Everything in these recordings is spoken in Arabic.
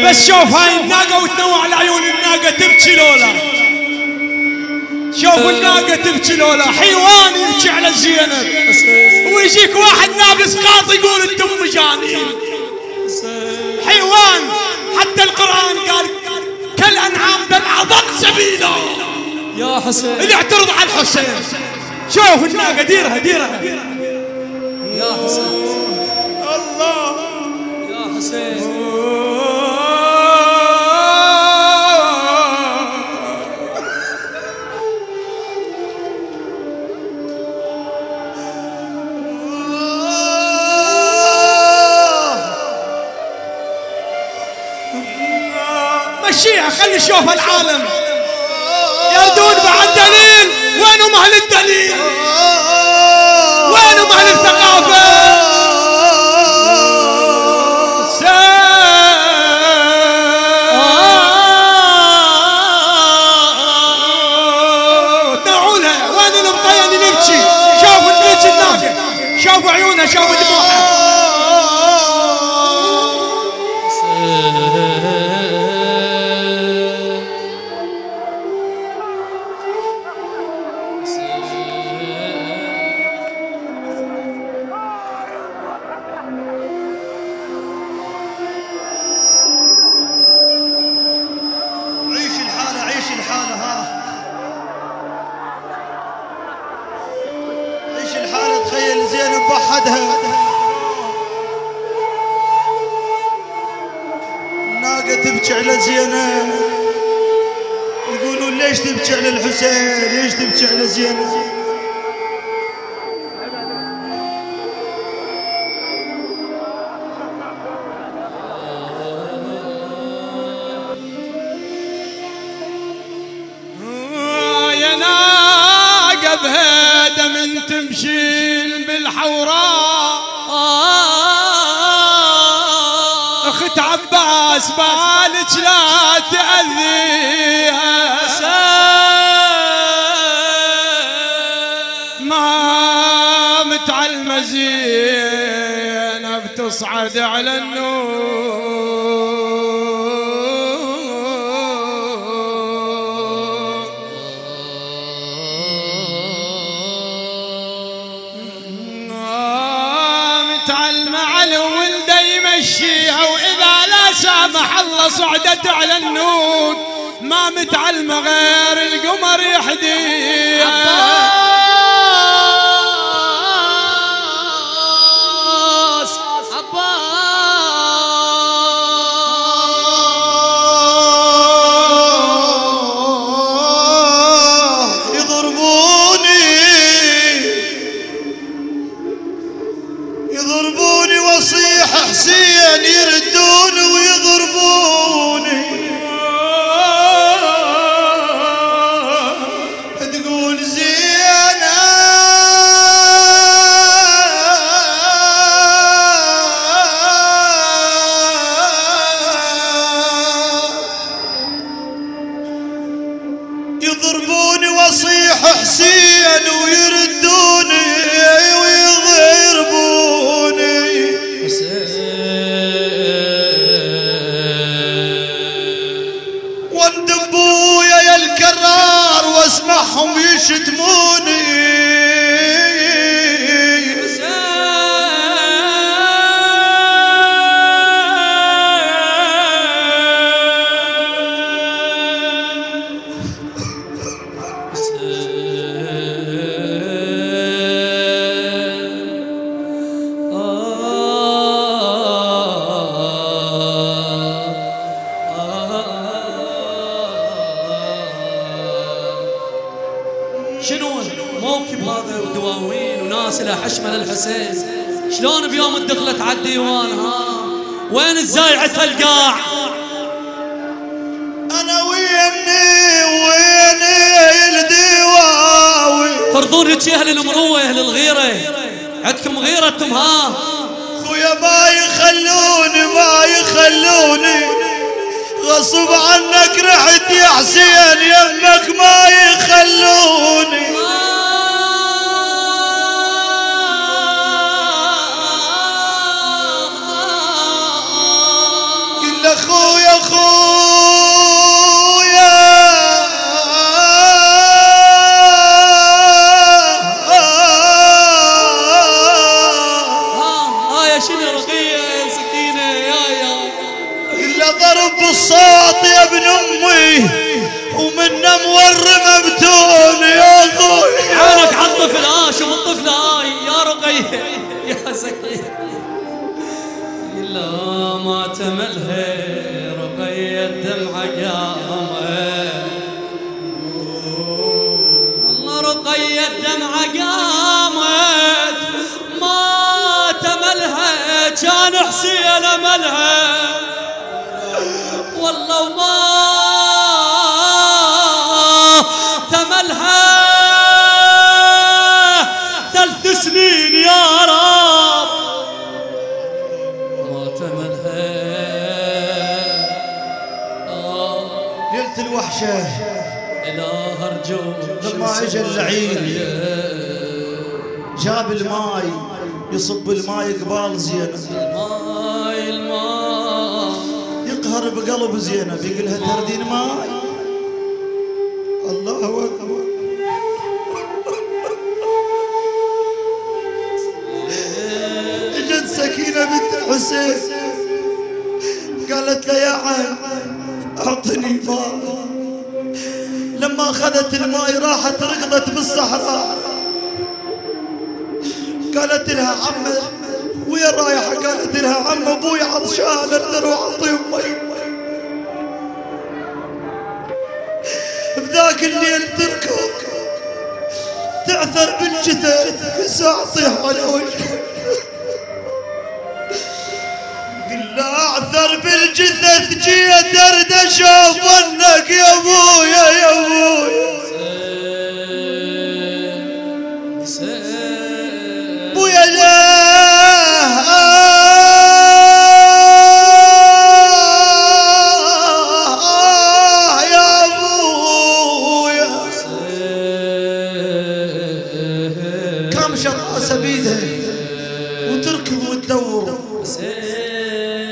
بس شوف هاي الناقة وتنوع العيون، الناقة تبكي لولا، شوف الناقة تبكي لولا، حيوان يبكي على زينب، ويجيك واحد لابس قاط يقول انتم مجانين. حيوان، حتى القرآن قال كالأنعام بل أضل سبيلا يا حسين اللي اعترض على الحسين. شوف الناقة ديرها ديرها يا حسين الله يا حسين. مشيها خلي يشوف العالم يردون بعد دليل. وينهم اهل الدليل؟ وينهم اهل الثقافه؟ دعوا لها. وين المطيه اللي نبكي؟ شوفوا تبكي الناقه، شوفوا عيونها، شوفوا دموعها. عيش الحالة ها، عيش الحالة. تخيل زينب بوحدها، الناقة تبكي على زينب، يقولون ليش تبكي على الحسين؟ ليش تبكي على زينب؟ بهذا من تمشي بالحوراء اخت عباس بالك لا تأذيها. ما متعلمة زينب تصعد على النور، وإذا لا سامح الله صعدت على النور. ما متعلمة غير القمر يحديها. يضربوني واصيح حسين، يردوني ويضربوني. تقول زينب يضربوني واصيح حسين ويردوني واندبويا يا الكرار واسمعهم يشتموني. شنو موكب هذا ودواوين وناس لها حشمه للحسين؟ شلون بيوم الدخله عالديوان ها؟ وين الزايعه القاع؟ انا ويني الدواوي؟ ترضون هيك اهل المروه اهل الغيره؟ عندكم غيره انتم ها؟ خويا ما يخلوني غصب عنك رحت اخويا يا شنو رقية يا سكينة يا إلا ضرب بالصوت يا ابن أمي ومنه مورمه بتون يا أخوي. عينك على الطفل شوف الطفل يا رقية يا سكينة. إلا ما تملها رقية دمعة قامت، والله رقية دمعة قامت ما تملها كان حسين ملها، والله وما تملها 3 سنين يا رب ما تملها. ليلة الوحشة إله أرجو لما اجى اللعين جاب الماي يصب الماي قبال زينب، الماي يقهر بقلب زينب يقول لها تردين ماي. الله اكبر. اجت سكينة بنت الحسين قالت له يا عم اعطني ماء. لما اخذت الماء راحت ركضت بالصحراء، قالت لها عم وين رايحه؟ قالت لها عم ابوي عطشان اريد اروح اعطيه مي. بذاك الليل تركض تعثر بالجثث في ساعة طيح على وجهه. قل لا اعثر بالجثث جيت ارد اشوف ظنك يا ابويا يا ابويا. ابويا لا يا ابويا. كمشت راسه بيدها وتركض وتدور.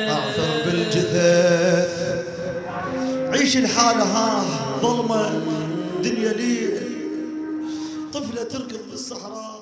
اعثر بالجثث عيش الحالة ظلمة دنيا ليل، طفلة تركض بالصحراء.